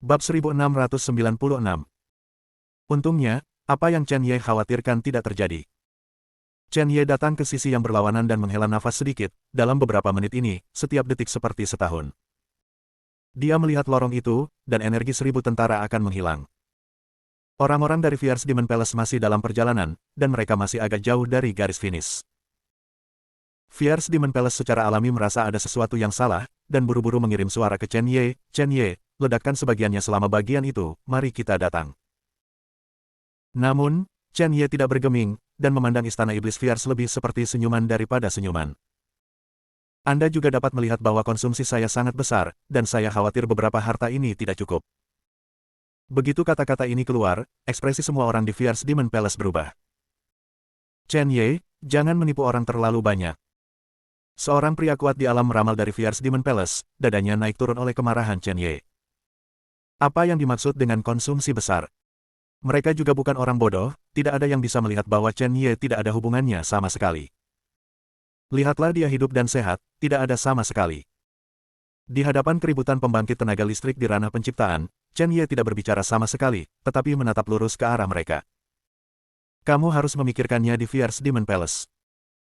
Bab 1696. Untungnya, apa yang Chen Ye khawatirkan tidak terjadi. Chen Ye datang ke sisi yang berlawanan dan menghela nafas sedikit, dalam beberapa menit ini, setiap detik seperti setahun. Dia melihat lorong itu, dan energi 1000 tentara akan menghilang. Orang-orang dari Fierce Demon Palace masih dalam perjalanan, dan mereka masih agak jauh dari garis finish. Fierce Demon Palace secara alami merasa ada sesuatu yang salah, dan buru-buru mengirim suara ke Chen Ye, "Chen Ye, ledakkan sebagiannya selama bagian itu, mari kita datang." Namun, Chen Ye tidak bergeming, dan memandang Istana Iblis Fierce lebih seperti senyuman daripada senyuman. Anda juga dapat melihat bahwa konsumsi saya sangat besar, dan saya khawatir beberapa harta ini tidak cukup. Begitu kata-kata ini keluar, ekspresi semua orang di Fierce Demon Palace berubah. Chen Ye, jangan menipu orang terlalu banyak. Seorang pria kuat di alam meramal dari Fierce Demon Palace, dadanya naik turun oleh kemarahan Chen Ye. Apa yang dimaksud dengan konsumsi besar? Mereka juga bukan orang bodoh, tidak ada yang bisa melihat bahwa Chen Ye tidak ada hubungannya sama sekali. Lihatlah dia hidup dan sehat, tidak ada sama sekali. Di hadapan keributan pembangkit tenaga listrik di ranah penciptaan, Chen Ye tidak berbicara sama sekali, tetapi menatap lurus ke arah mereka. Kamu harus memikirkannya di Fierce Demon Palace.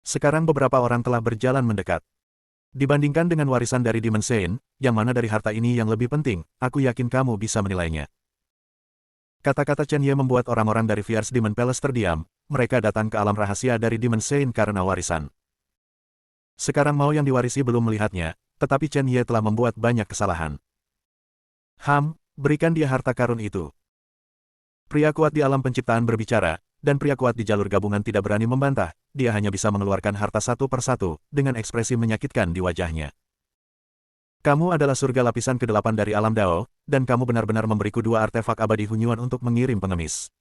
Sekarang beberapa orang telah berjalan mendekat. Dibandingkan dengan warisan dari Demon Sein, yang mana dari harta ini yang lebih penting, aku yakin kamu bisa menilainya. Kata-kata Chen Ye membuat orang-orang dari Fierce Demon Palace terdiam, mereka datang ke alam rahasia dari Demon Sein karena warisan. Sekarang Mao yang diwarisi belum melihatnya, tetapi Chen Ye telah membuat banyak kesalahan. Berikan dia harta karun itu. Pria kuat di alam penciptaan berbicara, dan pria kuat di jalur gabungan tidak berani membantah, dia hanya bisa mengeluarkan harta satu persatu, dengan ekspresi menyakitkan di wajahnya. Kamu adalah surga lapisan ke-8 dari alam Dao, dan kamu benar-benar memberiku 2 artefak abadi Hunyuan untuk mengirim pengemis.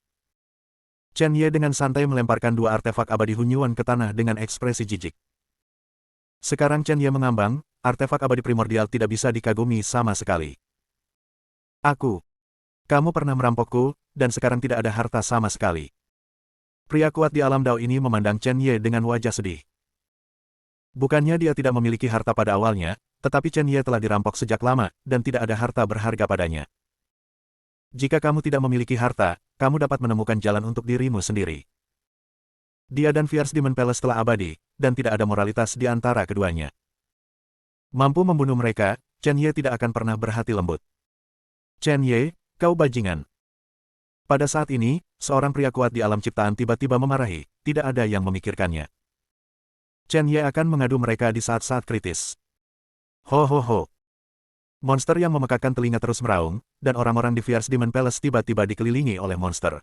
Chen Ye dengan santai melemparkan 2 artefak abadi Hunyuan ke tanah dengan ekspresi jijik. Sekarang Chen Ye mengambang, artefak abadi primordial tidak bisa dikagumi sama sekali. Kamu pernah merampokku, dan sekarang tidak ada harta sama sekali. Pria kuat di alam Dao ini memandang Chen Ye dengan wajah sedih. Bukannya dia tidak memiliki harta pada awalnya, tetapi Chen Ye telah dirampok sejak lama, dan tidak ada harta berharga padanya. Jika kamu tidak memiliki harta, kamu dapat menemukan jalan untuk dirimu sendiri. Dia dan Fierce Demon Palace telah abadi, dan tidak ada moralitas di antara keduanya. Mampu membunuh mereka, Chen Ye tidak akan pernah berhati lembut. Chen Ye, kau bajingan. Pada saat ini, seorang pria kuat di alam ciptaan tiba-tiba memarahi, tidak ada yang memikirkannya. Chen Ye akan mengadu mereka di saat-saat kritis. Ho ho ho. Monster yang memekakkan telinga terus meraung, dan orang-orang di Fierce Demon Palace tiba-tiba dikelilingi oleh monster.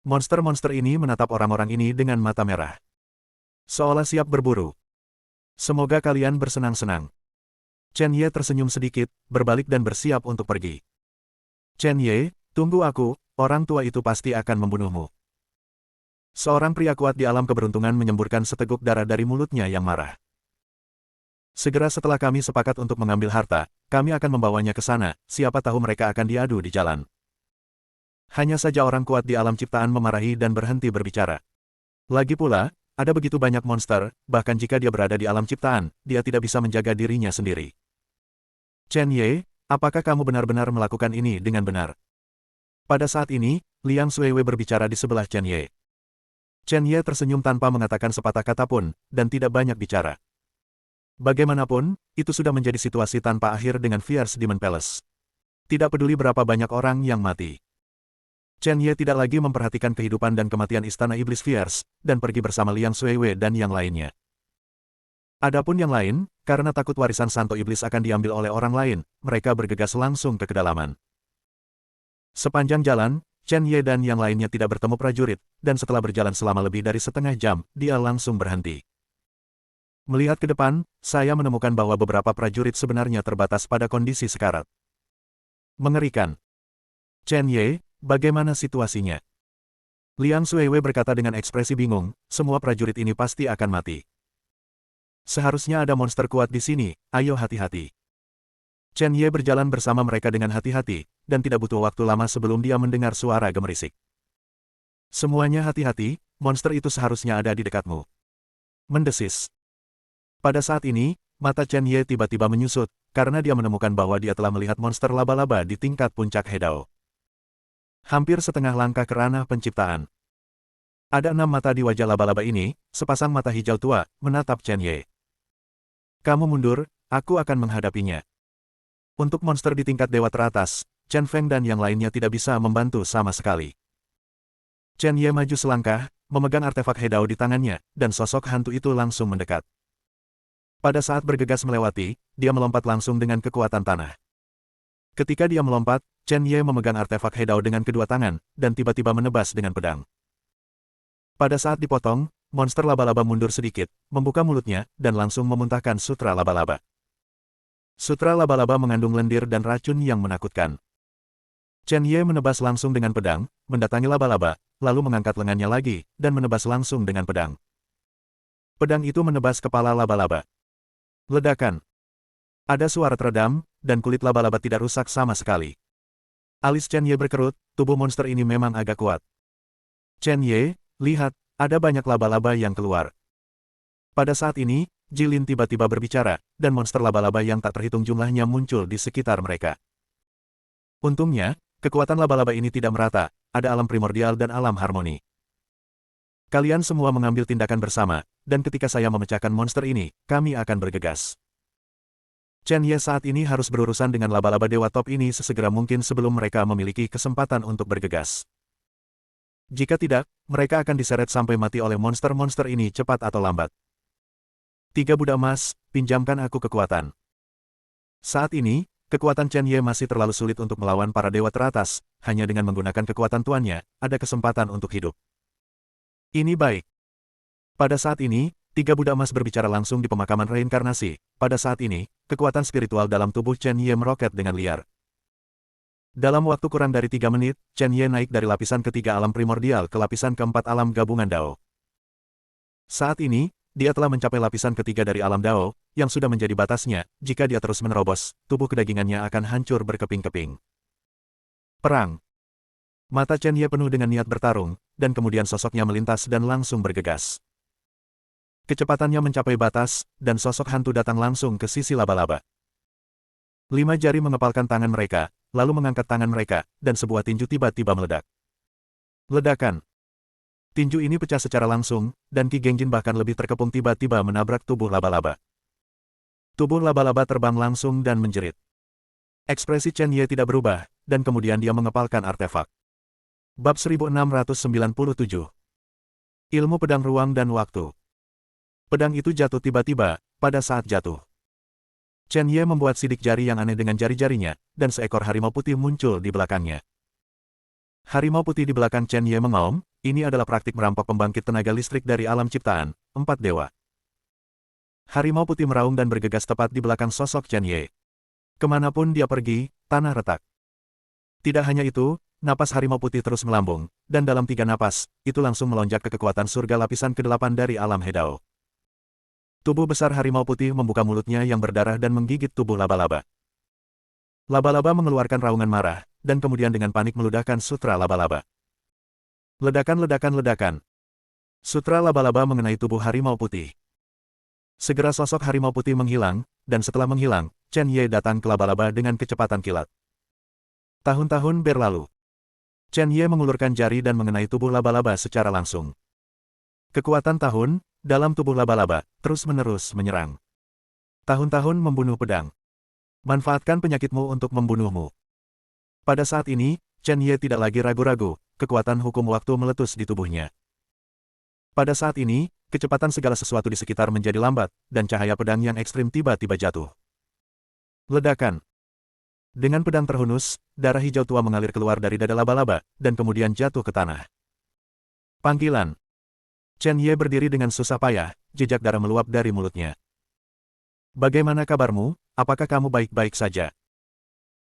Monster-monster ini menatap orang-orang ini dengan mata merah. Seolah siap berburu. Semoga kalian bersenang-senang. Chen Ye tersenyum sedikit, berbalik dan bersiap untuk pergi. Chen Ye, tunggu aku, orang tua itu pasti akan membunuhmu. Seorang pria kuat di alam keberuntungan menyemburkan seteguk darah dari mulutnya yang marah. Segera setelah kami sepakat untuk mengambil harta, kami akan membawanya ke sana, siapa tahu mereka akan diadu di jalan. Hanya saja orang kuat di alam ciptaan memarahi dan berhenti berbicara. Lagi pula, ada begitu banyak monster, bahkan jika dia berada di alam ciptaan, dia tidak bisa menjaga dirinya sendiri. Chen Ye, apakah kamu benar-benar melakukan ini dengan benar? Pada saat ini, Liang Xuewe berbicara di sebelah Chen Ye. Chen Ye tersenyum tanpa mengatakan sepatah kata pun, dan tidak banyak bicara. Bagaimanapun, itu sudah menjadi situasi tanpa akhir dengan Fierce Demon Palace. Tidak peduli berapa banyak orang yang mati. Chen Ye tidak lagi memperhatikan kehidupan dan kematian Istana Iblis Fierce, dan pergi bersama Liang Xuewe dan yang lainnya. Adapun yang lain, karena takut warisan Santo Iblis akan diambil oleh orang lain, mereka bergegas langsung ke kedalaman. Sepanjang jalan, Chen Ye dan yang lainnya tidak bertemu prajurit, dan setelah berjalan selama lebih dari setengah jam, dia langsung berhenti. Melihat ke depan, saya menemukan bahwa beberapa prajurit sebenarnya terbatas pada kondisi sekarat. Mengerikan. Chen Ye, bagaimana situasinya? Liang Xuewe berkata dengan ekspresi bingung, semua prajurit ini pasti akan mati. Seharusnya ada monster kuat di sini, ayo hati-hati. Chen Ye berjalan bersama mereka dengan hati-hati, dan tidak butuh waktu lama sebelum dia mendengar suara gemerisik. Semuanya hati-hati, monster itu seharusnya ada di dekatmu. Mendesis. Pada saat ini, mata Chen Ye tiba-tiba menyusut, karena dia menemukan bahwa dia telah melihat monster laba-laba di tingkat puncak Hedao. Hampir setengah langkah ke ranah penciptaan. Ada 6 mata di wajah laba-laba ini, sepasang mata hijau tua, menatap Chen Ye. Kamu mundur, aku akan menghadapinya. Untuk monster di tingkat dewa teratas, Chen Feng dan yang lainnya tidak bisa membantu sama sekali. Chen Ye maju selangkah, memegang artefak Hedao di tangannya, dan sosok hantu itu langsung mendekat. Pada saat bergegas melewati, dia melompat langsung dengan kekuatan tanah. Ketika dia melompat, Chen Ye memegang artefak Hedao dengan kedua tangan, dan tiba-tiba menebas dengan pedang. Pada saat dipotong, monster laba-laba mundur sedikit, membuka mulutnya, dan langsung memuntahkan sutra laba-laba. Sutra laba-laba mengandung lendir dan racun yang menakutkan. Chen Ye menebas langsung dengan pedang, mendatangi laba-laba, lalu mengangkat lengannya lagi, dan menebas langsung dengan pedang. Pedang itu menebas kepala laba-laba. Ledakan. Ada suara teredam, dan kulit laba-laba tidak rusak sama sekali. Alis Chen Ye berkerut, tubuh monster ini memang agak kuat. Chen Ye, lihat, ada banyak laba-laba yang keluar. Pada saat ini, Jilin tiba-tiba berbicara, dan monster laba-laba yang tak terhitung jumlahnya muncul di sekitar mereka. Untungnya, kekuatan laba-laba ini tidak merata, ada alam primordial dan alam harmoni. Kalian semua mengambil tindakan bersama, dan ketika saya memecahkan monster ini, kami akan bergegas. Chen Ye saat ini harus berurusan dengan laba-laba dewa top ini sesegera mungkin sebelum mereka memiliki kesempatan untuk bergegas. Jika tidak, mereka akan diseret sampai mati oleh monster-monster ini cepat atau lambat. 3 Budak Emas, pinjamkan aku kekuatan. Saat ini, kekuatan Chen Ye masih terlalu sulit untuk melawan para dewa teratas, hanya dengan menggunakan kekuatan tuannya, ada kesempatan untuk hidup. Ini baik. Pada saat ini, 3 Budak Emas berbicara langsung di pemakaman reinkarnasi. Pada saat ini, kekuatan spiritual dalam tubuh Chen Ye meroket dengan liar. Dalam waktu kurang dari 3 menit, Chen Ye naik dari lapisan ketiga alam primordial ke lapisan keempat alam gabungan Dao. Saat ini, dia telah mencapai lapisan ketiga dari alam Dao, yang sudah menjadi batasnya. Jika dia terus menerobos, tubuh kedagingannya akan hancur berkeping-keping. Perang. Mata Chen Ye penuh dengan niat bertarung, dan kemudian sosoknya melintas dan langsung bergegas. Kecepatannya mencapai batas, dan sosok hantu datang langsung ke sisi laba-laba. 5 jari mengepalkan tangan mereka, lalu mengangkat tangan mereka, dan sebuah tinju tiba-tiba meledak. Ledakan. Tinju ini pecah secara langsung, dan Qi Gengjin bahkan lebih terkepung tiba-tiba menabrak tubuh laba-laba. Tubuh laba-laba terbang langsung dan menjerit. Ekspresi Chen Ye tidak berubah, dan kemudian dia mengepalkan artefak. Bab 1697. Ilmu pedang ruang dan waktu. Pedang itu jatuh tiba-tiba, pada saat jatuh. Chen Ye membuat sidik jari yang aneh dengan jari-jarinya, dan seekor harimau putih muncul di belakangnya. Harimau putih di belakang Chen Ye mengaum, ini adalah praktik merampok pembangkit tenaga listrik dari alam ciptaan, 4 dewa. Harimau putih meraung dan bergegas tepat di belakang sosok Chen Ye. Kemanapun dia pergi, tanah retak. Tidak hanya itu, napas harimau putih terus melambung, dan dalam 3 napas, itu langsung melonjak ke kekuatan surga lapisan ke-8 dari alam Hedao. Tubuh besar harimau putih membuka mulutnya yang berdarah dan menggigit tubuh laba-laba. Laba-laba mengeluarkan raungan marah, dan kemudian dengan panik meludahkan sutra laba-laba. Ledakan. Sutra laba-laba mengenai tubuh harimau putih. Segera sosok harimau putih menghilang, dan setelah menghilang, Chen Ye datang ke laba-laba dengan kecepatan kilat. Tahun-tahun berlalu. Chen Ye mengulurkan jari dan mengenai tubuh laba-laba secara langsung. Kekuatan tahun, dalam tubuh laba-laba, terus-menerus menyerang. Tahun-tahun membunuh pedang. Manfaatkan penyakitmu untuk membunuhmu. Pada saat ini, Chen Ye tidak lagi ragu-ragu, kekuatan hukum waktu meletus di tubuhnya. Pada saat ini, kecepatan segala sesuatu di sekitar menjadi lambat, dan cahaya pedang yang ekstrim tiba-tiba jatuh. Ledakan. Dengan pedang terhunus, darah hijau tua mengalir keluar dari dada laba-laba, dan kemudian jatuh ke tanah. Panggilan. Chen Ye berdiri dengan susah payah, jejak darah meluap dari mulutnya. Bagaimana kabarmu, apakah kamu baik-baik saja?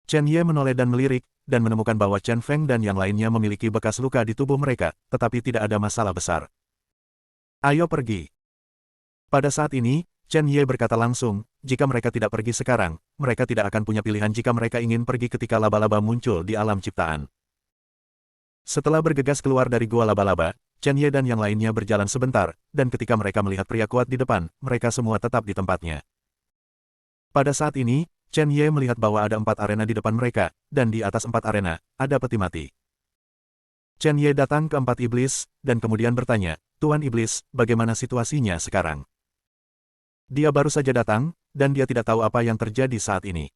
Chen Ye menoleh dan melirik, dan menemukan bahwa Chen Feng dan yang lainnya memiliki bekas luka di tubuh mereka, tetapi tidak ada masalah besar. Ayo pergi. Pada saat ini, Chen Ye berkata langsung, jika mereka tidak pergi sekarang, mereka tidak akan punya pilihan jika mereka ingin pergi ketika laba-laba muncul di alam ciptaan. Setelah bergegas keluar dari gua laba-laba, Chen Ye dan yang lainnya berjalan sebentar, dan ketika mereka melihat pria kuat di depan, mereka semua tetap di tempatnya. Pada saat ini, Chen Ye melihat bahwa ada 4 arena di depan mereka, dan di atas 4 arena, ada peti mati. Chen Ye datang ke 4 iblis, dan kemudian bertanya, Tuan Iblis, bagaimana situasinya sekarang? Dia baru saja datang, dan dia tidak tahu apa yang terjadi saat ini.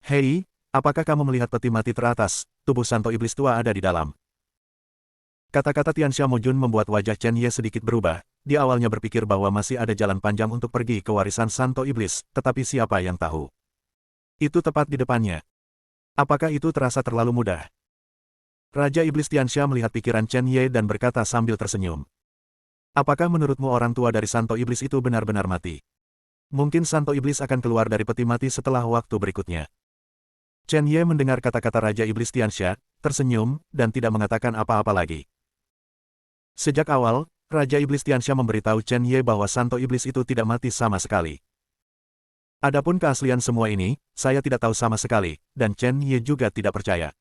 Hei, apakah kamu melihat peti mati teratas? Tubuh Santo Iblis tua ada di dalam. Kata-kata Tianxia Mojun membuat wajah Chen Ye sedikit berubah. Dia awalnya berpikir bahwa masih ada jalan panjang untuk pergi ke warisan Santo Iblis, tetapi siapa yang tahu? Itu tepat di depannya. Apakah itu terasa terlalu mudah? Raja Iblis Tianxia melihat pikiran Chen Ye dan berkata sambil tersenyum. Apakah menurutmu orang tua dari Santo Iblis itu benar-benar mati? Mungkin Santo Iblis akan keluar dari peti mati setelah waktu berikutnya. Chen Ye mendengar kata-kata Raja Iblis Tianxia, tersenyum, dan tidak mengatakan apa-apa lagi. Sejak awal, Raja Iblis Tianxia memberitahu Chen Ye bahwa Santo Iblis itu tidak mati sama sekali. Adapun keaslian semua ini, saya tidak tahu sama sekali, dan Chen Ye juga tidak percaya.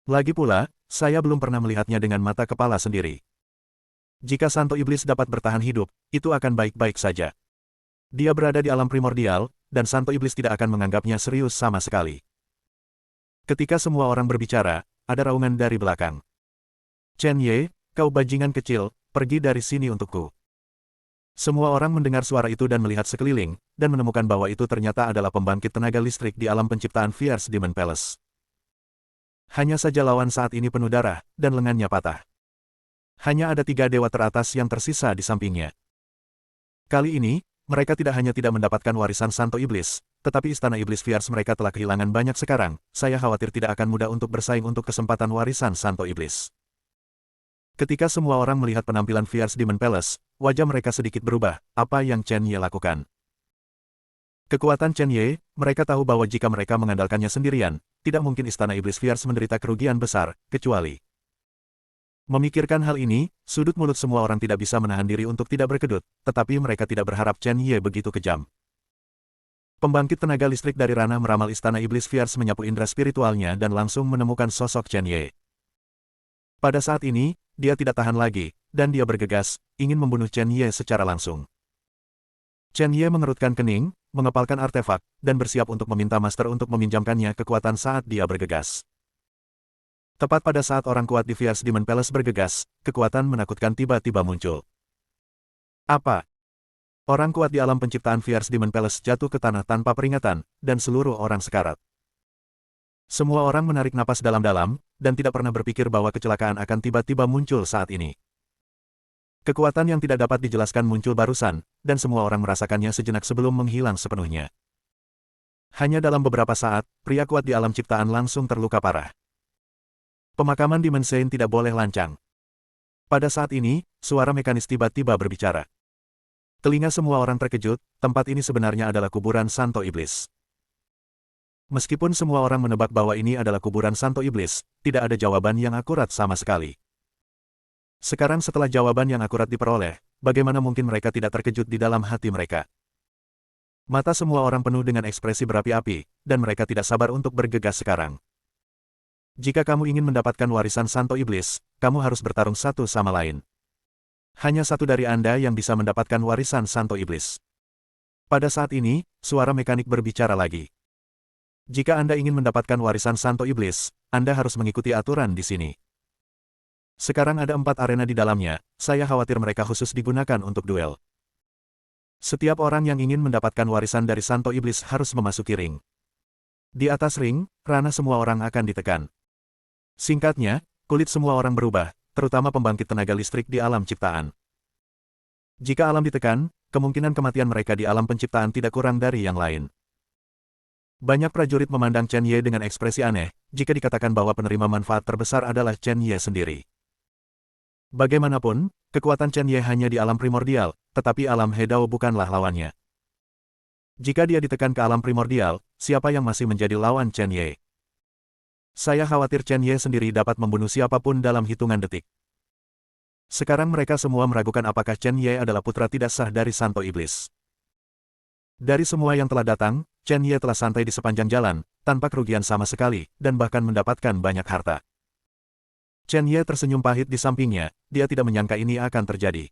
Lagi pula, saya belum pernah melihatnya dengan mata kepala sendiri. Jika Santo Iblis dapat bertahan hidup, itu akan baik-baik saja. Dia berada di alam primordial, dan Santo Iblis tidak akan menganggapnya serius sama sekali. Ketika semua orang berbicara, ada raungan dari belakang. Chen Ye, kau bajingan kecil, pergi dari sini untukku. Semua orang mendengar suara itu dan melihat sekeliling, dan menemukan bahwa itu ternyata adalah pembangkit tenaga listrik di alam penciptaan Fierce Demon Palace. Hanya saja lawan saat ini penuh darah, dan lengannya patah. Hanya ada 3 dewa teratas yang tersisa di sampingnya. Kali ini, mereka tidak hanya tidak mendapatkan warisan Santo Iblis, tetapi Istana Iblis Fierce mereka telah kehilangan banyak sekarang. Saya khawatir tidak akan mudah untuk bersaing untuk kesempatan warisan Santo Iblis. Ketika semua orang melihat penampilan Fierce Demon Palace, wajah mereka sedikit berubah. Apa yang Chen Ye lakukan? Kekuatan Chen Ye, mereka tahu bahwa jika mereka mengandalkannya sendirian, tidak mungkin Istana Iblis Fierce menderita kerugian besar, kecuali. Memikirkan hal ini, sudut mulut semua orang tidak bisa menahan diri untuk tidak berkedut, tetapi mereka tidak berharap Chen Ye begitu kejam. Pembangkit tenaga listrik dari ranah meramal Istana Iblis Fierce menyapu indera spiritualnya dan langsung menemukan sosok Chen Ye. Pada saat ini, dia tidak tahan lagi, dan dia bergegas, ingin membunuh Chen Ye secara langsung. Chen Ye mengerutkan kening, mengepalkan artefak, dan bersiap untuk meminta master untuk meminjamkannya kekuatan saat dia bergegas. Tepat pada saat orang kuat di Fierce Demon Palace bergegas, kekuatan menakutkan tiba-tiba muncul. Apa? Orang kuat di alam penciptaan Fierce Demon Palace jatuh ke tanah tanpa peringatan, dan seluruh orang sekarat. Semua orang menarik napas dalam-dalam, dan tidak pernah berpikir bahwa kecelakaan akan tiba-tiba muncul saat ini. Kekuatan yang tidak dapat dijelaskan muncul barusan, dan semua orang merasakannya sejenak sebelum menghilang sepenuhnya. Hanya dalam beberapa saat, pria kuat di alam ciptaan langsung terluka parah. Pemakaman di Mensei tidak boleh lancang. Pada saat ini, suara mekanis tiba-tiba berbicara. Telinga semua orang terkejut, tempat ini sebenarnya adalah kuburan Santo Iblis. Meskipun semua orang menebak bahwa ini adalah kuburan Santo Iblis, tidak ada jawaban yang akurat sama sekali. Sekarang setelah jawaban yang akurat diperoleh, bagaimana mungkin mereka tidak terkejut di dalam hati mereka? Mata semua orang penuh dengan ekspresi berapi-api, dan mereka tidak sabar untuk bergegas sekarang. Jika kamu ingin mendapatkan warisan Santo Iblis, kamu harus bertarung satu sama lain. Hanya satu dari Anda yang bisa mendapatkan warisan Santo Iblis. Pada saat ini, suara mekanik berbicara lagi. Jika Anda ingin mendapatkan warisan Santo Iblis, Anda harus mengikuti aturan di sini. Sekarang ada 4 arena di dalamnya, saya khawatir mereka khusus digunakan untuk duel. Setiap orang yang ingin mendapatkan warisan dari Santo Iblis harus memasuki ring. Di atas ring, ranah semua orang akan ditekan. Singkatnya, kulit semua orang berubah, terutama pembangkit tenaga listrik di alam ciptaan. Jika alam ditekan, kemungkinan kematian mereka di alam penciptaan tidak kurang dari yang lain. Banyak prajurit memandang Chen Ye dengan ekspresi aneh, jika dikatakan bahwa penerima manfaat terbesar adalah Chen Ye sendiri. Bagaimanapun, kekuatan Chen Ye hanya di alam primordial, tetapi alam Hedao bukanlah lawannya. Jika dia ditekan ke alam primordial, siapa yang masih menjadi lawan Chen Ye? Saya khawatir Chen Ye sendiri dapat membunuh siapapun dalam hitungan detik. Sekarang mereka semua meragukan apakah Chen Ye adalah putra tidak sah dari Santo Iblis. Dari semua yang telah datang, Chen Ye telah santai di sepanjang jalan, tanpa kerugian sama sekali, dan bahkan mendapatkan banyak harta. Chen Ye tersenyum pahit di sampingnya, dia tidak menyangka ini akan terjadi.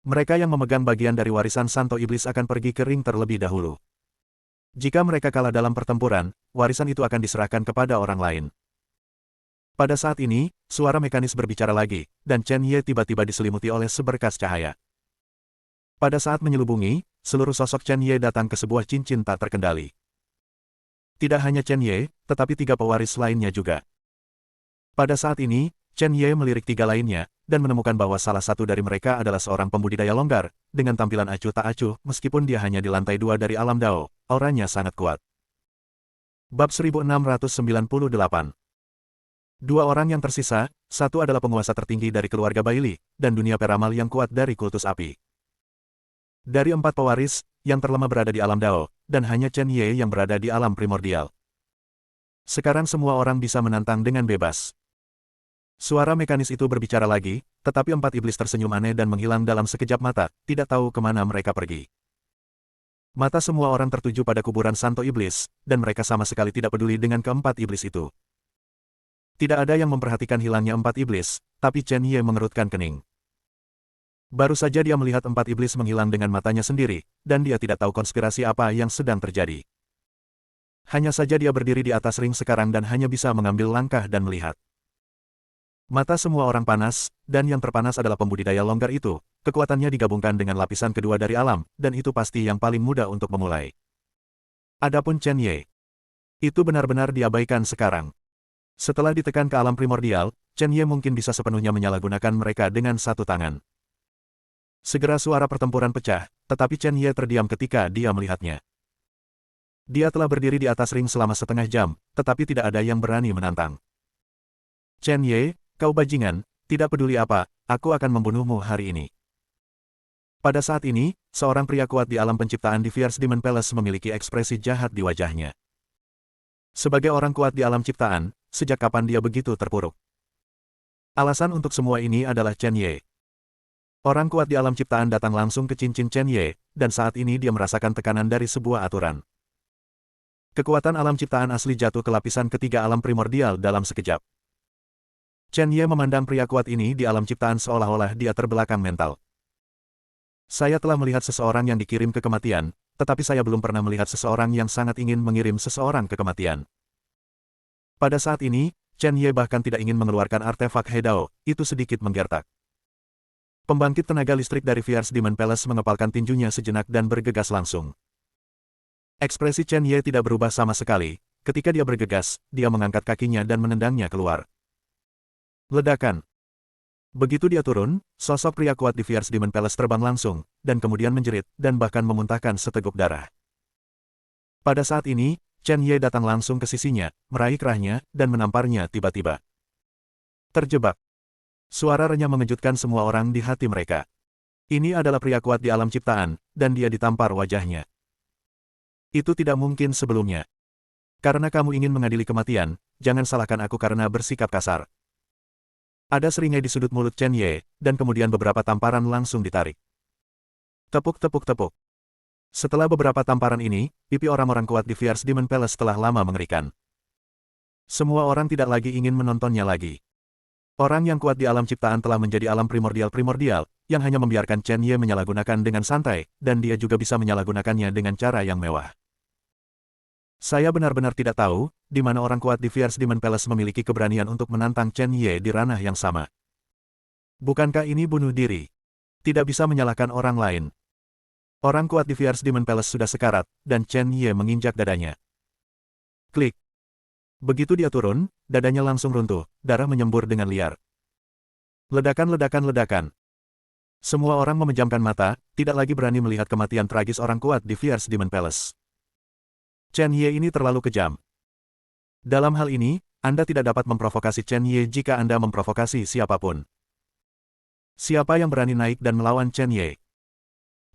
Mereka yang memegang bagian dari warisan Santo Iblis akan pergi ke ring terlebih dahulu. Jika mereka kalah dalam pertempuran, warisan itu akan diserahkan kepada orang lain. Pada saat ini, suara mekanis berbicara lagi, dan Chen Ye tiba-tiba diselimuti oleh seberkas cahaya. Pada saat menyelubungi, seluruh sosok Chen Ye datang ke sebuah cincin tak terkendali. Tidak hanya Chen Ye, tetapi 3 pewaris lainnya juga. Pada saat ini, Chen Ye melirik 3 lainnya, dan menemukan bahwa salah satu dari mereka adalah seorang pembudidaya longgar, dengan tampilan acuh tak acuh, meskipun dia hanya di lantai 2 dari alam Dao, auranya sangat kuat. Bab 1698. 2 orang yang tersisa, satu adalah penguasa tertinggi dari keluarga Baili, dan dunia peramal yang kuat dari kultus api. Dari 4 pewaris, yang terlemah berada di alam Dao, dan hanya Chen Ye yang berada di alam primordial. Sekarang semua orang bisa menantang dengan bebas. Suara mekanis itu berbicara lagi, tetapi 4 iblis tersenyum aneh dan menghilang dalam sekejap mata, tidak tahu kemana mereka pergi. Mata semua orang tertuju pada kuburan Santo Iblis, dan mereka sama sekali tidak peduli dengan keempat iblis itu. Tidak ada yang memperhatikan hilangnya 4 iblis, tapi Chen Ye mengerutkan kening. Baru saja dia melihat 4 iblis menghilang dengan matanya sendiri, dan dia tidak tahu konspirasi apa yang sedang terjadi. Hanya saja dia berdiri di atas ring sekarang dan hanya bisa mengambil langkah dan melihat. Mata semua orang panas, dan yang terpanas adalah pembudidaya longgar itu. Kekuatannya digabungkan dengan lapisan kedua dari alam, dan itu pasti yang paling mudah untuk memulai. Adapun Chen Ye, itu benar-benar diabaikan sekarang. Setelah ditekan ke alam primordial, Chen Ye mungkin bisa sepenuhnya menyalahgunakan mereka dengan satu tangan. Segera suara pertempuran pecah, tetapi Chen Ye terdiam ketika dia melihatnya. Dia telah berdiri di atas ring selama setengah jam, tetapi tidak ada yang berani menantang. Chen Ye, kau bajingan, tidak peduli apa, aku akan membunuhmu hari ini. Pada saat ini, seorang pria kuat di alam penciptaan di Fierce Demon Palace memiliki ekspresi jahat di wajahnya. Sebagai orang kuat di alam ciptaan, sejak kapan dia begitu terpuruk? Alasan untuk semua ini adalah Chen Ye. Orang kuat di alam ciptaan datang langsung ke cincin Chen Ye, dan saat ini dia merasakan tekanan dari sebuah aturan. Kekuatan alam ciptaan asli jatuh ke lapisan ketiga alam primordial dalam sekejap. Chen Ye memandang pria kuat ini di alam ciptaan seolah-olah dia terbelakang mental. Saya telah melihat seseorang yang dikirim ke kematian, tetapi saya belum pernah melihat seseorang yang sangat ingin mengirim seseorang ke kematian. Pada saat ini, Chen Ye bahkan tidak ingin mengeluarkan artefak Hedao, itu sedikit menggertak. Pembangkit tenaga listrik dari Fierce Demon Palace mengepalkan tinjunya sejenak dan bergegas langsung. Ekspresi Chen Ye tidak berubah sama sekali, ketika dia bergegas, dia mengangkat kakinya dan menendangnya keluar. Ledakan. Begitu dia turun, sosok pria kuat di Fierce Demon Palace terbang langsung, dan kemudian menjerit, dan bahkan memuntahkan seteguk darah. Pada saat ini, Chen Ye datang langsung ke sisinya, meraih kerahnya, dan menamparnya tiba-tiba. Terjebak. Suara renyah mengejutkan semua orang di hati mereka. Ini adalah pria kuat di alam ciptaan, dan dia ditampar wajahnya. Itu tidak mungkin sebelumnya. Karena kamu ingin mengadili kematian, jangan salahkan aku karena bersikap kasar. Ada seringai di sudut mulut Chen Ye, dan kemudian beberapa tamparan langsung ditarik. Tepuk-tepuk-tepuk. Setelah beberapa tamparan ini, pipi orang-orang kuat di Fierce Demon Palace telah lama mengerikan. Semua orang tidak lagi ingin menontonnya lagi. Orang yang kuat di alam ciptaan telah menjadi alam primordial-primordial, yang hanya membiarkan Chen Ye menyalahgunakan dengan santai, dan dia juga bisa menyalahgunakannya dengan cara yang mewah. Saya benar-benar tidak tahu, di mana orang kuat di Fierce Demon Palace memiliki keberanian untuk menantang Chen Ye di ranah yang sama. Bukankah ini bunuh diri? Tidak bisa menyalahkan orang lain. Orang kuat di Fierce Demon Palace sudah sekarat, dan Chen Ye menginjak dadanya. Klik. Begitu dia turun, dadanya langsung runtuh, darah menyembur dengan liar. Ledakan-ledakan-ledakan. Semua orang memejamkan mata, tidak lagi berani melihat kematian tragis orang kuat di Fierce Demon Palace. Chen Ye ini terlalu kejam. Dalam hal ini, Anda tidak dapat memprovokasi Chen Ye jika Anda memprovokasi siapapun. Siapa yang berani naik dan melawan Chen Ye?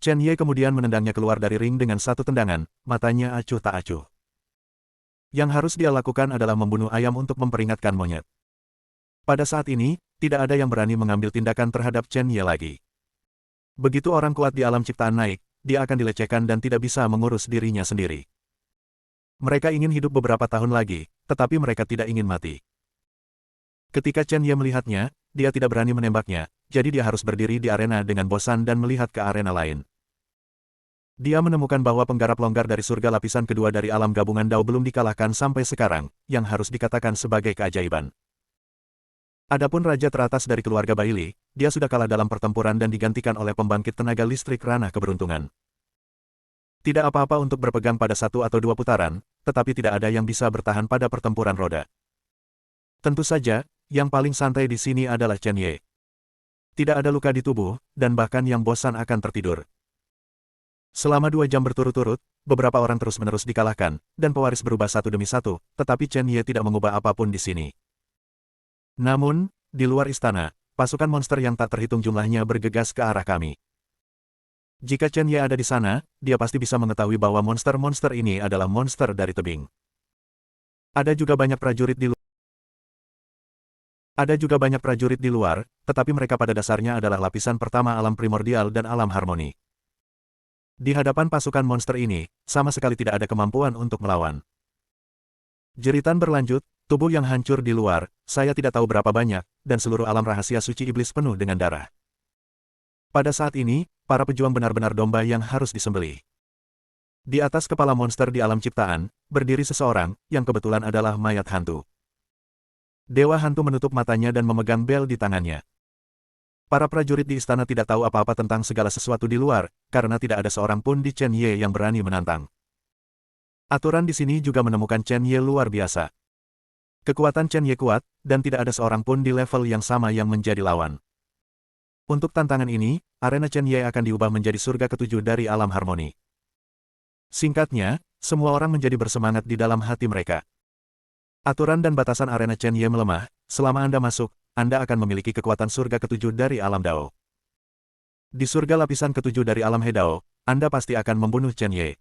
Chen Ye kemudian menendangnya keluar dari ring dengan satu tendangan, matanya acuh tak acuh. Yang harus dia lakukan adalah membunuh ayam untuk memperingatkan monyet. Pada saat ini, tidak ada yang berani mengambil tindakan terhadap Chen Ye lagi. Begitu orang kuat di alam ciptaan naik, dia akan dilecehkan dan tidak bisa mengurus dirinya sendiri. Mereka ingin hidup beberapa tahun lagi, tetapi mereka tidak ingin mati. Ketika Chen Ye melihatnya, dia tidak berani menembaknya, jadi dia harus berdiri di arena dengan bosan dan melihat ke arena lain. Dia menemukan bahwa penggarap longgar dari surga lapisan kedua dari alam gabungan Dao belum dikalahkan sampai sekarang, yang harus dikatakan sebagai keajaiban. Adapun raja teratas dari keluarga Bailey, dia sudah kalah dalam pertempuran dan digantikan oleh pembangkit tenaga listrik ranah keberuntungan. Tidak apa-apa untuk berpegang pada satu atau dua putaran, tetapi tidak ada yang bisa bertahan pada pertempuran roda. Tentu saja, yang paling santai di sini adalah Chen Ye. Tidak ada luka di tubuh, dan bahkan yang bosan akan tertidur. Selama 2 jam berturut-turut, beberapa orang terus-menerus dikalahkan, dan pewaris berubah satu demi satu, tetapi Chen Ye tidak mengubah apapun di sini. Namun, di luar istana, pasukan monster yang tak terhitung jumlahnya bergegas ke arah kami. Jika Chen Ye ada di sana, dia pasti bisa mengetahui bahwa monster-monster ini adalah monster dari tebing. Ada juga banyak prajurit di luar, tetapi mereka pada dasarnya adalah lapisan pertama alam primordial dan alam harmoni. Di hadapan pasukan monster ini, sama sekali tidak ada kemampuan untuk melawan. Jeritan berlanjut, tubuh yang hancur di luar, saya tidak tahu berapa banyak, dan seluruh alam rahasia suci iblis penuh dengan darah. Pada saat ini, para pejuang benar-benar domba yang harus disembelih. Di atas kepala monster di alam ciptaan, berdiri seseorang, yang kebetulan adalah mayat hantu. Dewa hantu menutup matanya dan memegang bel di tangannya. Para prajurit di istana tidak tahu apa-apa tentang segala sesuatu di luar, karena tidak ada seorang pun di Chen Ye yang berani menantang. Aturan di sini juga menemukan Chen Ye luar biasa. Kekuatan Chen Ye kuat, dan tidak ada seorang pun di level yang sama yang menjadi lawan. Untuk tantangan ini, arena Chen Ye akan diubah menjadi surga ketujuh dari alam harmoni. Singkatnya, semua orang menjadi bersemangat di dalam hati mereka. Aturan dan batasan arena Chen Ye melemah, selama Anda masuk, Anda akan memiliki kekuatan surga ketujuh dari alam Dao. Di surga lapisan ketujuh dari alam Hedao, Anda pasti akan membunuh Chen Ye.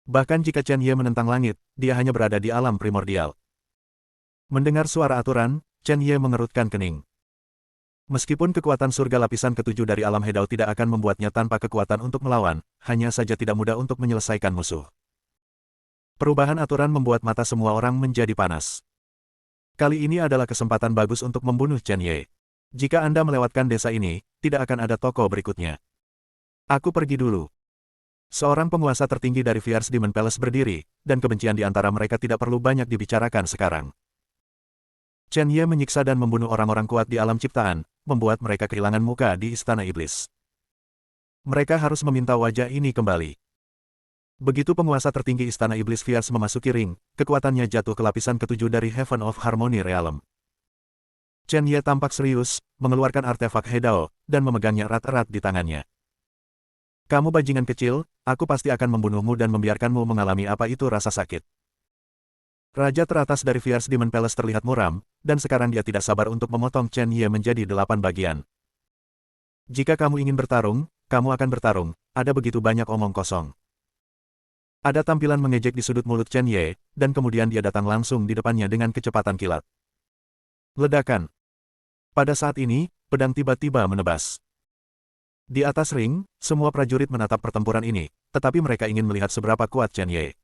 Bahkan jika Chen Ye menentang langit, dia hanya berada di alam primordial. Mendengar suara aturan, Chen Ye mengerutkan kening. Meskipun kekuatan surga lapisan ketujuh dari alam Hedao tidak akan membuatnya tanpa kekuatan untuk melawan, hanya saja tidak mudah untuk menyelesaikan musuh. Perubahan aturan membuat mata semua orang menjadi panas. Kali ini adalah kesempatan bagus untuk membunuh Chen Ye. Jika Anda melewatkan desa ini, tidak akan ada toko berikutnya. Aku pergi dulu. Seorang penguasa tertinggi dari Fierce Demon Palace berdiri, dan kebencian di antara mereka tidak perlu banyak dibicarakan sekarang. Chen Ye menyiksa dan membunuh orang-orang kuat di alam ciptaan, membuat mereka kehilangan muka di istana iblis. Mereka harus meminta wajah ini kembali. Begitu penguasa tertinggi istana iblis Fierce memasuki ring, kekuatannya jatuh ke lapisan ketujuh dari Heaven of Harmony Realm. Chen Ye tampak serius, mengeluarkan artefak Hedao, dan memegangnya erat-erat di tangannya. Kamu bajingan kecil, aku pasti akan membunuhmu dan membiarkanmu mengalami apa itu rasa sakit. Raja teratas dari Fierce Demon Palace terlihat muram, dan sekarang dia tidak sabar untuk memotong Chen Ye menjadi 8 bagian. Jika kamu ingin bertarung, kamu akan bertarung, ada begitu banyak omong kosong. Ada tampilan mengejek di sudut mulut Chen Ye, dan kemudian dia datang langsung di depannya dengan kecepatan kilat. Ledakan. Pada saat ini, pedang tiba-tiba menebas. Di atas ring, semua prajurit menatap pertempuran ini, tetapi mereka ingin melihat seberapa kuat Chen Ye.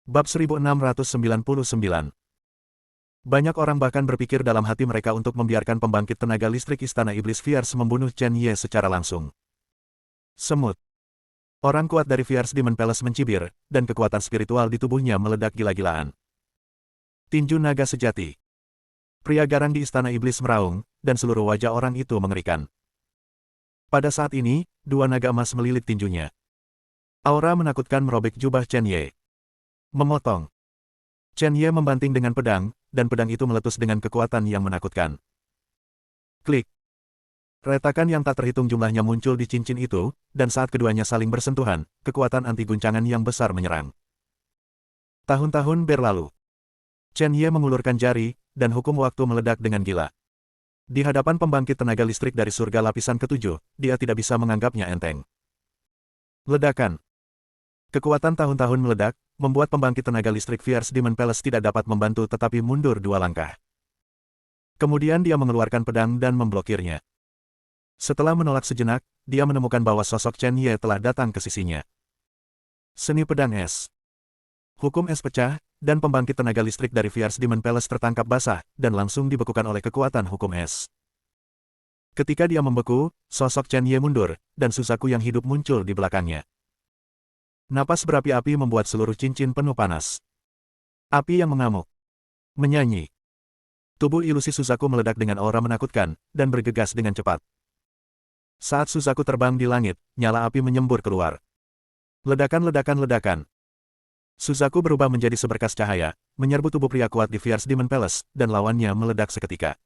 Bab 1699. Banyak orang bahkan berpikir dalam hati mereka untuk membiarkan pembangkit tenaga listrik Istana Iblis Fierce membunuh Chen Ye secara langsung. Semut. Orang kuat dari Fierce Demon Palace mencibir, dan kekuatan spiritual di tubuhnya meledak gila-gilaan. Tinju naga sejati. Pria garang di Istana Iblis meraung, dan seluruh wajah orang itu mengerikan. Pada saat ini, 2 naga emas melilit tinjunya. Aura menakutkan merobek jubah Chen Ye. Memotong. Chen Ye membanting dengan pedang, dan pedang itu meletus dengan kekuatan yang menakutkan. Klik. Retakan yang tak terhitung jumlahnya muncul di cincin itu, dan saat keduanya saling bersentuhan, kekuatan anti guncangan yang besar menyerang. Tahun-tahun berlalu. Chen Ye mengulurkan jari, dan hukum waktu meledak dengan gila. Di hadapan pembangkit tenaga listrik dari surga lapisan ketujuh, dia tidak bisa menganggapnya enteng. Ledakan. Kekuatan tahun-tahun meledak, membuat pembangkit tenaga listrik Fierce Demon Palace tidak dapat membantu tetapi mundur 2 langkah. Kemudian dia mengeluarkan pedang dan memblokirnya. Setelah menolak sejenak, dia menemukan bahwa sosok Chen Ye telah datang ke sisinya. Seni pedang es. Hukum es pecah, dan pembangkit tenaga listrik dari Fierce Demon Palace tertangkap basah, dan langsung dibekukan oleh kekuatan hukum es. Ketika dia membeku, sosok Chen Ye mundur, dan Suzaku yang hidup muncul di belakangnya. Napas berapi-api membuat seluruh cincin penuh panas. Api yang mengamuk. Menyanyi. Tubuh ilusi Suzaku meledak dengan aura menakutkan, dan bergegas dengan cepat. Saat Suzaku terbang di langit, nyala api menyembur keluar. Ledakan-ledakan-ledakan. Suzaku berubah menjadi seberkas cahaya, menyerbu tubuh pria kuat di Fierce Demon Palace, dan lawannya meledak seketika.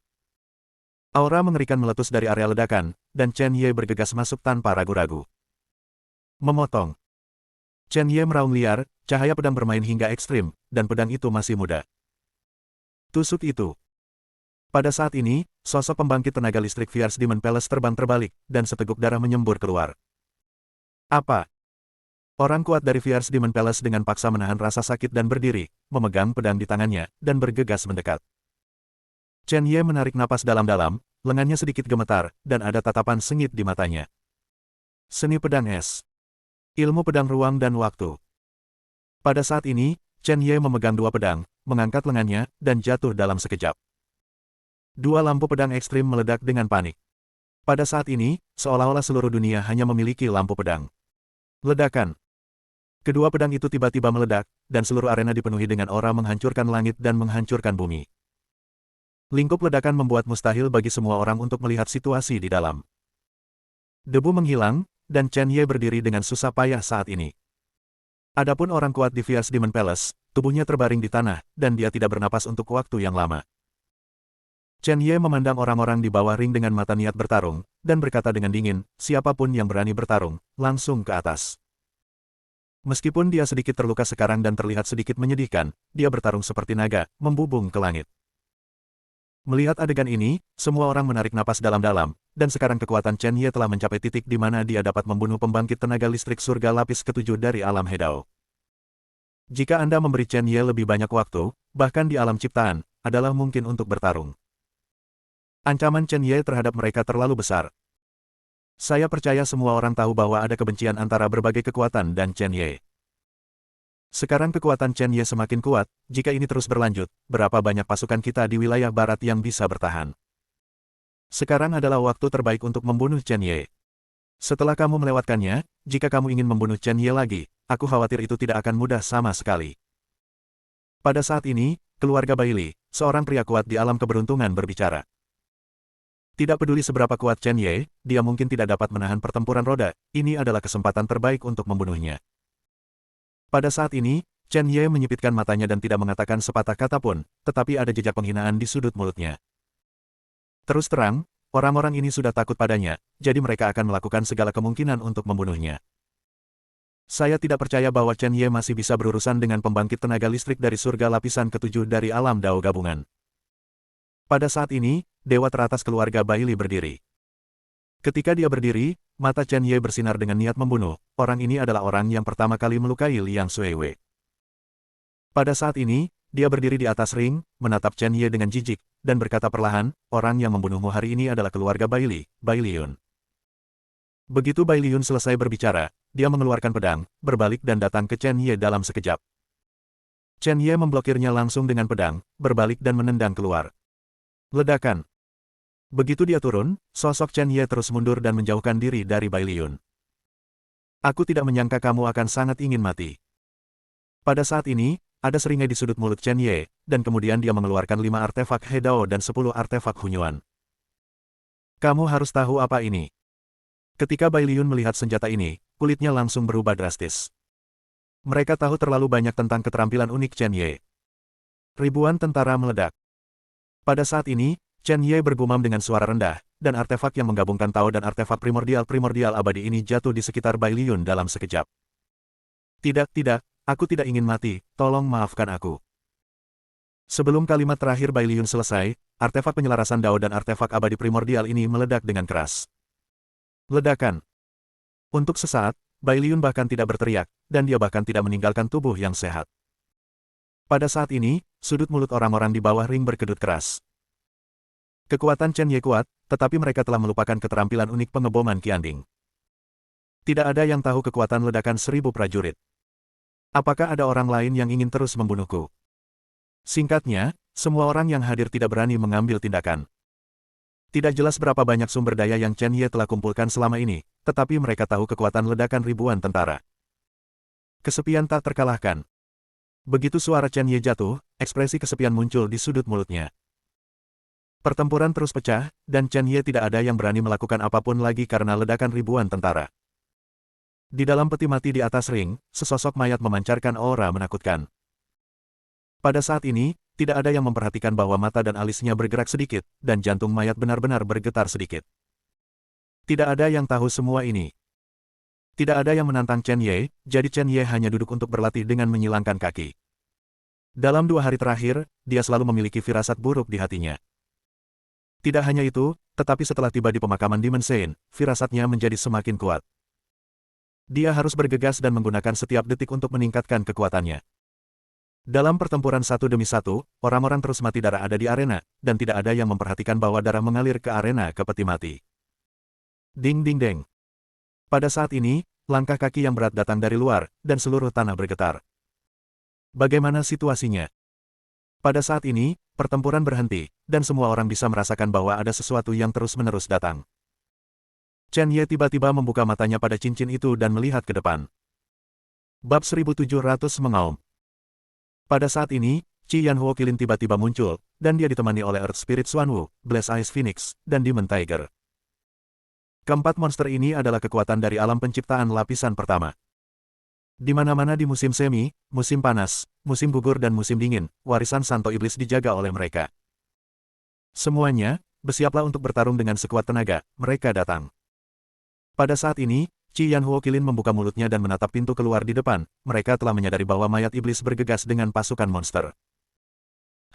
Aura mengerikan meletus dari area ledakan, dan Chen Ye bergegas masuk tanpa ragu-ragu. Memotong. Chen Ye meraung liar, cahaya pedang bermain hingga ekstrim, dan pedang itu masih muda. Tusuk itu. Pada saat ini, sosok pembangkit tenaga listrik Fierce Demon Palace terbang terbalik, dan seteguk darah menyembur keluar. Apa? Orang kuat dari Fierce Demon Palace dengan paksa menahan rasa sakit dan berdiri, memegang pedang di tangannya, dan bergegas mendekat. Chen Ye menarik napas dalam-dalam, lengannya sedikit gemetar, dan ada tatapan sengit di matanya. Seni pedang es. Ilmu pedang ruang dan waktu. Pada saat ini, Chen Ye memegang dua pedang, mengangkat lengannya, dan jatuh dalam sekejap. Dua lampu pedang ekstrim meledak dengan panik. Pada saat ini, seolah-olah seluruh dunia hanya memiliki lampu pedang. Ledakan. Kedua pedang itu tiba-tiba meledak, dan seluruh arena dipenuhi dengan aura menghancurkan langit dan menghancurkan bumi. Lingkup ledakan membuat mustahil bagi semua orang untuk melihat situasi di dalam. Debu menghilang, dan Chen Ye berdiri dengan susah payah saat ini. Adapun orang kuat di Fierce Demon Palace, tubuhnya terbaring di tanah, dan dia tidak bernapas untuk waktu yang lama. Chen Ye memandang orang-orang di bawah ring dengan mata niat bertarung, dan berkata dengan dingin, siapapun yang berani bertarung, langsung ke atas. Meskipun dia sedikit terluka sekarang dan terlihat sedikit menyedihkan, dia bertarung seperti naga, membubung ke langit. Melihat adegan ini, semua orang menarik napas dalam-dalam, dan sekarang kekuatan Chen Ye telah mencapai titik di mana dia dapat membunuh pembangkit tenaga listrik surga lapis ketujuh dari alam Hedao. Jika Anda memberi Chen Ye lebih banyak waktu, bahkan di alam ciptaan, adalah mungkin untuk bertarung. Ancaman Chen Ye terhadap mereka terlalu besar. Saya percaya semua orang tahu bahwa ada kebencian antara berbagai kekuatan dan Chen Ye. Sekarang kekuatan Chen Ye semakin kuat, jika ini terus berlanjut, berapa banyak pasukan kita di wilayah barat yang bisa bertahan? Sekarang adalah waktu terbaik untuk membunuh Chen Ye. Setelah kamu melewatkannya, jika kamu ingin membunuh Chen Ye lagi, aku khawatir itu tidak akan mudah sama sekali. Pada saat ini, keluarga Bailey, seorang pria kuat di alam keberuntungan berbicara. Tidak peduli seberapa kuat Chen Ye, dia mungkin tidak dapat menahan pertempuran roda, ini adalah kesempatan terbaik untuk membunuhnya. Pada saat ini, Chen Ye menyipitkan matanya dan tidak mengatakan sepatah kata pun, tetapi ada jejak penghinaan di sudut mulutnya. Terus terang, orang-orang ini sudah takut padanya, jadi mereka akan melakukan segala kemungkinan untuk membunuhnya. Saya tidak percaya bahwa Chen Ye masih bisa berurusan dengan pembangkit tenaga listrik dari surga lapisan ketujuh dari alam Dao gabungan. Pada saat ini, dewa teratas keluarga Bailey berdiri. Ketika dia berdiri, mata Chen Ye bersinar dengan niat membunuh, orang ini adalah orang yang pertama kali melukai Liang Xuewei. Pada saat ini, dia berdiri di atas ring, menatap Chen Ye dengan jijik, dan berkata perlahan, orang yang membunuhmu hari ini adalah keluarga Bailey, Bailey Yun. Begitu Bailey Yun selesai berbicara, dia mengeluarkan pedang, berbalik dan datang ke Chen Ye dalam sekejap. Chen Ye memblokirnya langsung dengan pedang, berbalik dan menendang keluar. Ledakan. Begitu dia turun, sosok Chen Ye terus mundur dan menjauhkan diri dari Bailey Yun. Aku tidak menyangka kamu akan sangat ingin mati. Pada saat ini, ada seringai di sudut mulut Chen Ye, dan kemudian dia mengeluarkan 5 artefak Hedao dan 10 artefak Hunyuan. Kamu harus tahu apa ini. Ketika Bailey Yun melihat senjata ini, kulitnya langsung berubah drastis. Mereka tahu terlalu banyak tentang keterampilan unik Chen Ye. Ribuan tentara meledak. Pada saat ini, Chen Ye bergumam dengan suara rendah, dan artefak yang menggabungkan Tao dan artefak primordial abadi ini jatuh di sekitar Bailey Yun dalam sekejap. Tidak, aku tidak ingin mati, tolong maafkan aku. Sebelum kalimat terakhir Bailey Yun selesai, artefak penyelarasan Dao dan artefak abadi primordial ini meledak dengan keras. Ledakan. Untuk sesaat, Bailey Yun bahkan tidak berteriak, dan dia bahkan tidak meninggalkan tubuh yang sehat. Pada saat ini, sudut mulut orang-orang di bawah ring berkedut keras. Kekuatan Chen Ye kuat, tetapi mereka telah melupakan keterampilan unik pengeboman Qianding. Tidak ada yang tahu kekuatan ledakan 1000 prajurit. Apakah ada orang lain yang ingin terus membunuhku? Singkatnya, semua orang yang hadir tidak berani mengambil tindakan. Tidak jelas berapa banyak sumber daya yang Chen Ye telah kumpulkan selama ini, tetapi mereka tahu kekuatan ledakan ribuan tentara. Kesepian tak terkalahkan. Begitu suara Chen Ye jatuh, ekspresi kesepian muncul di sudut mulutnya. Pertempuran terus pecah, dan Chen Ye tidak ada yang berani melakukan apapun lagi karena ledakan ribuan tentara. Di dalam peti mati di atas ring, sesosok mayat memancarkan aura menakutkan. Pada saat ini, tidak ada yang memperhatikan bahwa mata dan alisnya bergerak sedikit, dan jantung mayat benar-benar bergetar sedikit. Tidak ada yang tahu semua ini. Tidak ada yang menantang Chen Ye, jadi Chen Ye hanya duduk untuk berlatih dengan menyilangkan kaki. Dalam 2 hari terakhir, dia selalu memiliki firasat buruk di hatinya. Tidak hanya itu, tetapi setelah tiba di pemakaman Demon Saint, firasatnya menjadi semakin kuat. Dia harus bergegas dan menggunakan setiap detik untuk meningkatkan kekuatannya. Dalam pertempuran satu demi satu, orang-orang terus mati darah ada di arena, dan tidak ada yang memperhatikan bahwa darah mengalir ke arena ke peti mati. Ding ding deng. Pada saat ini, langkah kaki yang berat datang dari luar, dan seluruh tanah bergetar. Bagaimana situasinya? Pada saat ini, pertempuran berhenti, dan semua orang bisa merasakan bahwa ada sesuatu yang terus-menerus datang. Chen Ye tiba-tiba membuka matanya pada cincin itu dan melihat ke depan. Bab 1700 mengaum. Pada saat ini, Qi Yanhuo Kilin tiba-tiba muncul, dan dia ditemani oleh Earth Spirit Xuanwu, Blaze Ice Phoenix, dan Demon Tiger. Keempat monster ini adalah kekuatan dari alam penciptaan lapisan pertama. Di mana-mana di musim semi, musim panas, musim gugur dan musim dingin, warisan Santo Iblis dijaga oleh mereka. Semuanya, bersiaplah untuk bertarung dengan sekuat tenaga, mereka datang. Pada saat ini, Qi Yanhuo Kilin membuka mulutnya dan menatap pintu keluar di depan, mereka telah menyadari bahwa mayat iblis bergegas dengan pasukan monster.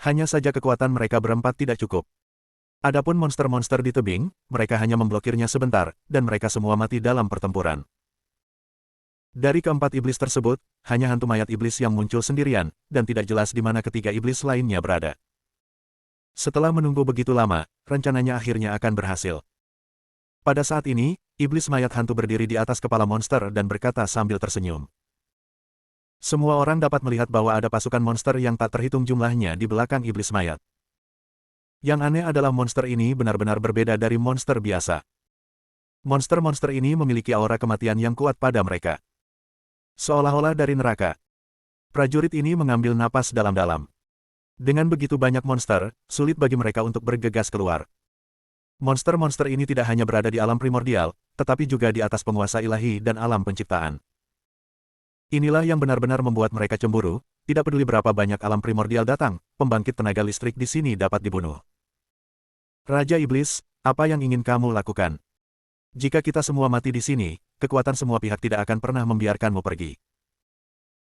Hanya saja kekuatan mereka berempat tidak cukup. Adapun monster-monster di tebing, mereka hanya memblokirnya sebentar, dan mereka semua mati dalam pertempuran. Dari keempat iblis tersebut, hanya hantu mayat iblis yang muncul sendirian, dan tidak jelas di mana ketiga iblis lainnya berada. Setelah menunggu begitu lama, rencananya akhirnya akan berhasil. Pada saat ini, iblis mayat hantu berdiri di atas kepala monster dan berkata sambil tersenyum. Semua orang dapat melihat bahwa ada pasukan monster yang tak terhitung jumlahnya di belakang iblis mayat. Yang aneh adalah monster ini benar-benar berbeda dari monster biasa. Monster-monster ini memiliki aura kematian yang kuat pada mereka. Seolah-olah dari neraka. Prajurit ini mengambil napas dalam-dalam. Dengan begitu banyak monster, sulit bagi mereka untuk bergegas keluar. Monster-monster ini tidak hanya berada di alam primordial, tetapi juga di atas penguasa ilahi dan alam penciptaan. Inilah yang benar-benar membuat mereka cemburu, tidak peduli berapa banyak alam primordial datang, pembangkit tenaga listrik di sini dapat dibunuh. Raja Iblis, apa yang ingin kamu lakukan? Jika kita semua mati di sini, kekuatan semua pihak tidak akan pernah membiarkanmu pergi.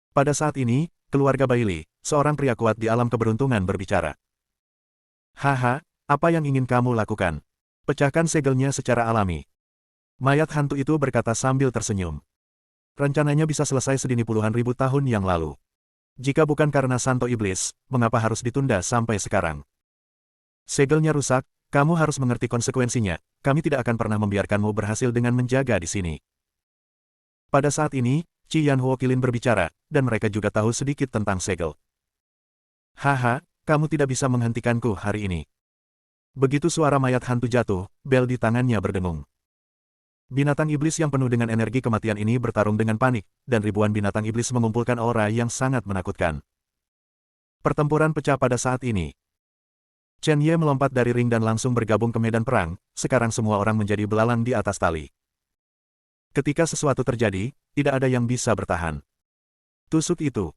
Pada saat ini, keluarga Bailey, seorang pria kuat di alam keberuntungan berbicara. Haha, apa yang ingin kamu lakukan? Pecahkan segelnya secara alami. Mayat hantu itu berkata sambil tersenyum. Rencananya bisa selesai sedini puluhan ribu tahun yang lalu. Jika bukan karena Santo Iblis, mengapa harus ditunda sampai sekarang? Segelnya rusak, kamu harus mengerti konsekuensinya, kami tidak akan pernah membiarkanmu berhasil dengan menjaga di sini. Pada saat ini, Qi Yanhuo Kilin berbicara, dan mereka juga tahu sedikit tentang segel. Haha, kamu tidak bisa menghentikanku hari ini. Begitu suara mayat hantu jatuh, bel di tangannya berdengung. Binatang iblis yang penuh dengan energi kematian ini bertarung dengan panik, dan ribuan binatang iblis mengumpulkan aura yang sangat menakutkan. Pertempuran pecah pada saat ini. Chen Ye melompat dari ring dan langsung bergabung ke medan perang, sekarang semua orang menjadi belalang di atas tali. Ketika sesuatu terjadi, tidak ada yang bisa bertahan. Tusuk itu.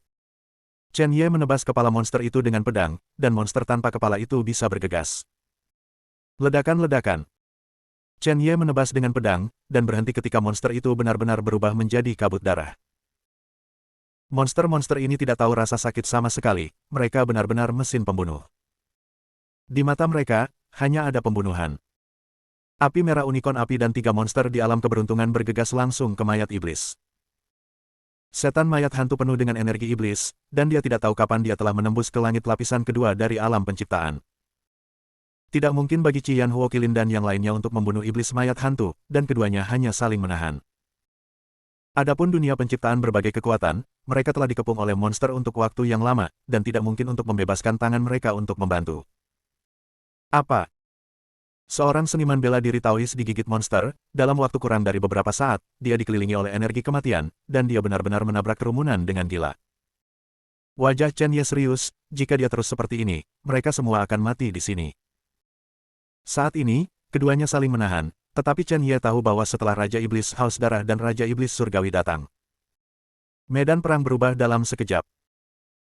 Chen Ye menebas kepala monster itu dengan pedang, dan monster tanpa kepala itu bisa bergegas. Ledakan-ledakan. Chen Ye menebas dengan pedang, dan berhenti ketika monster itu benar-benar berubah menjadi kabut darah. Monster-monster ini tidak tahu rasa sakit sama sekali, mereka benar-benar mesin pembunuh. Di mata mereka, hanya ada pembunuhan. Api merah unicorn api dan 3 monster di alam keberuntungan bergegas langsung ke mayat iblis. Setan mayat hantu penuh dengan energi iblis, dan dia tidak tahu kapan dia telah menembus ke langit lapisan kedua dari alam penciptaan. Tidak mungkin bagi Qi Yanhuo Kilin dan yang lainnya untuk membunuh iblis mayat hantu, dan keduanya hanya saling menahan. Adapun dunia penciptaan berbagai kekuatan, mereka telah dikepung oleh monster untuk waktu yang lama, dan tidak mungkin untuk membebaskan tangan mereka untuk membantu. Apa? Seorang seniman bela diri Taois digigit monster, dalam waktu kurang dari beberapa saat, dia dikelilingi oleh energi kematian, dan dia benar-benar menabrak kerumunan dengan gila. Wajah Chen Ye serius, jika dia terus seperti ini, mereka semua akan mati di sini. Saat ini, keduanya saling menahan, tetapi Chen Ye tahu bahwa setelah Raja Iblis Haus Darah dan Raja Iblis Surgawi datang, medan perang berubah dalam sekejap.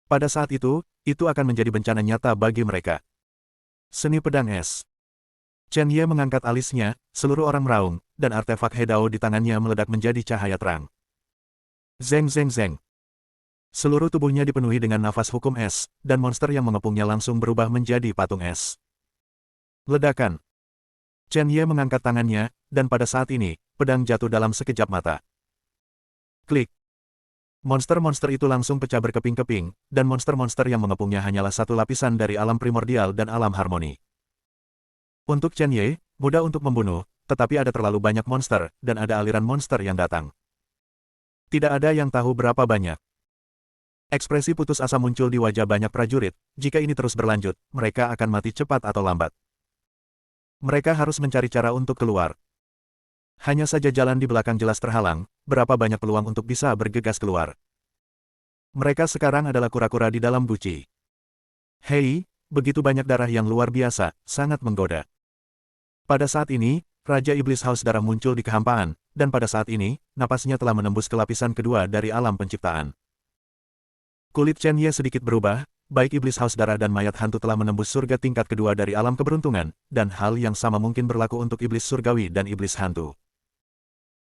Pada saat itu akan menjadi bencana nyata bagi mereka. Seni Pedang Es. Chen Ye mengangkat alisnya, seluruh orang meraung, dan artefak Hedao di tangannya meledak menjadi cahaya terang. Zeng zeng zeng. Seluruh tubuhnya dipenuhi dengan nafas hukum es, dan monster yang mengepungnya langsung berubah menjadi patung es. Ledakan. Chen Ye mengangkat tangannya, dan pada saat ini, pedang jatuh dalam sekejap mata. Klik. Monster-monster itu langsung pecah berkeping-keping, dan monster-monster yang mengepungnya hanyalah satu lapisan dari alam primordial dan alam harmoni. Untuk Chen Ye, mudah untuk membunuh, tetapi ada terlalu banyak monster, dan ada aliran monster yang datang. Tidak ada yang tahu berapa banyak. Ekspresi putus asa muncul di wajah banyak prajurit, jika ini terus berlanjut, mereka akan mati cepat atau lambat. Mereka harus mencari cara untuk keluar. Hanya saja jalan di belakang jelas terhalang, berapa banyak peluang untuk bisa bergegas keluar. Mereka sekarang adalah kura-kura di dalam guci. Hei, begitu banyak darah yang luar biasa, sangat menggoda. Pada saat ini, Raja Iblis Haus Darah muncul di kehampaan, dan pada saat ini, napasnya telah menembus ke lapisan kedua dari alam penciptaan. Kulit Chen Ye sedikit berubah, baik Iblis Haus Darah dan mayat hantu telah menembus surga tingkat kedua dari alam keberuntungan, dan hal yang sama mungkin berlaku untuk Iblis Surgawi dan Iblis Hantu.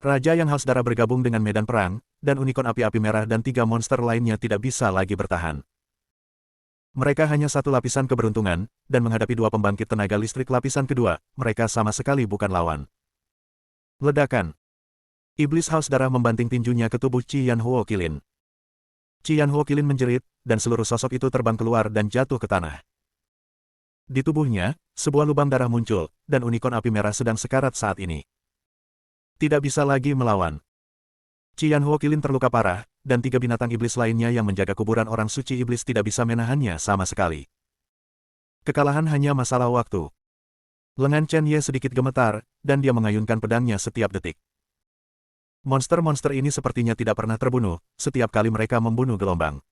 Raja yang Haus Darah bergabung dengan medan perang, dan unicorn api-api merah dan 3 monster lainnya tidak bisa lagi bertahan. Mereka hanya satu lapisan keberuntungan, dan menghadapi 2 pembangkit tenaga listrik lapisan kedua, mereka sama sekali bukan lawan. Ledakan. Iblis Haus Darah membanting tinjunya ke tubuh Qian Huo Qilin. Qian Huo Qilin menjerit, dan seluruh sosok itu terbang keluar dan jatuh ke tanah. Di tubuhnya, sebuah lubang darah muncul, dan unicorn api merah sedang sekarat saat ini. Tidak bisa lagi melawan. Qian Huo Qilin terluka parah, dan 3 binatang iblis lainnya yang menjaga kuburan orang suci iblis tidak bisa menahannya sama sekali. Kekalahan hanya masalah waktu. Lengan Chen Ye sedikit gemetar, dan dia mengayunkan pedangnya setiap detik. Monster-monster ini sepertinya tidak pernah terbunuh, setiap kali mereka membunuh gelombang.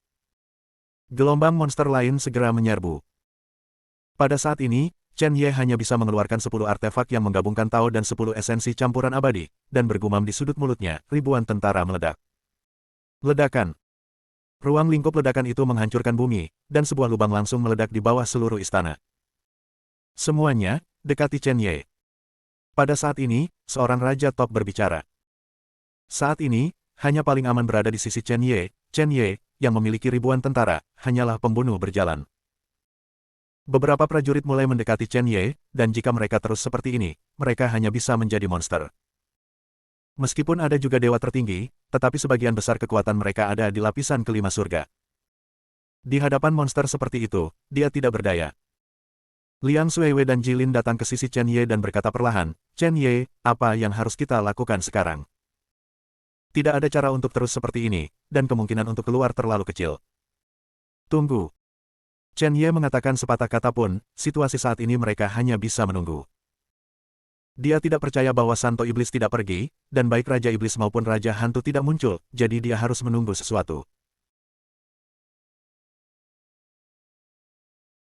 Gelombang monster lain segera menyerbu. Pada saat ini, Chen Ye hanya bisa mengeluarkan 10 artefak yang menggabungkan Tao dan 10 esensi campuran abadi, dan bergumam di sudut mulutnya, ribuan tentara meledak. Ledakan. Ruang lingkup ledakan itu menghancurkan bumi, dan sebuah lubang langsung meledak di bawah seluruh istana. Semuanya, dekati Chen Ye. Pada saat ini, seorang raja top berbicara. Saat ini, hanya paling aman berada di sisi Chen Ye, yang memiliki ribuan tentara, hanyalah pembunuh berjalan. Beberapa prajurit mulai mendekati Chen Ye, dan jika mereka terus seperti ini, mereka hanya bisa menjadi monster. Meskipun ada juga dewa tertinggi, tetapi sebagian besar kekuatan mereka ada di lapisan kelima surga. Di hadapan monster seperti itu, dia tidak berdaya. Liang Xuewei dan Jilin datang ke sisi Chen Ye dan berkata perlahan, "Chen Ye, apa yang harus kita lakukan sekarang?" Tidak ada cara untuk terus seperti ini, dan kemungkinan untuk keluar terlalu kecil. Tunggu. Chen Ye mengatakan sepatah kata pun, situasi saat ini mereka hanya bisa menunggu. Dia tidak percaya bahwa Santo Iblis tidak pergi, dan baik Raja Iblis maupun Raja Hantu tidak muncul, jadi dia harus menunggu sesuatu.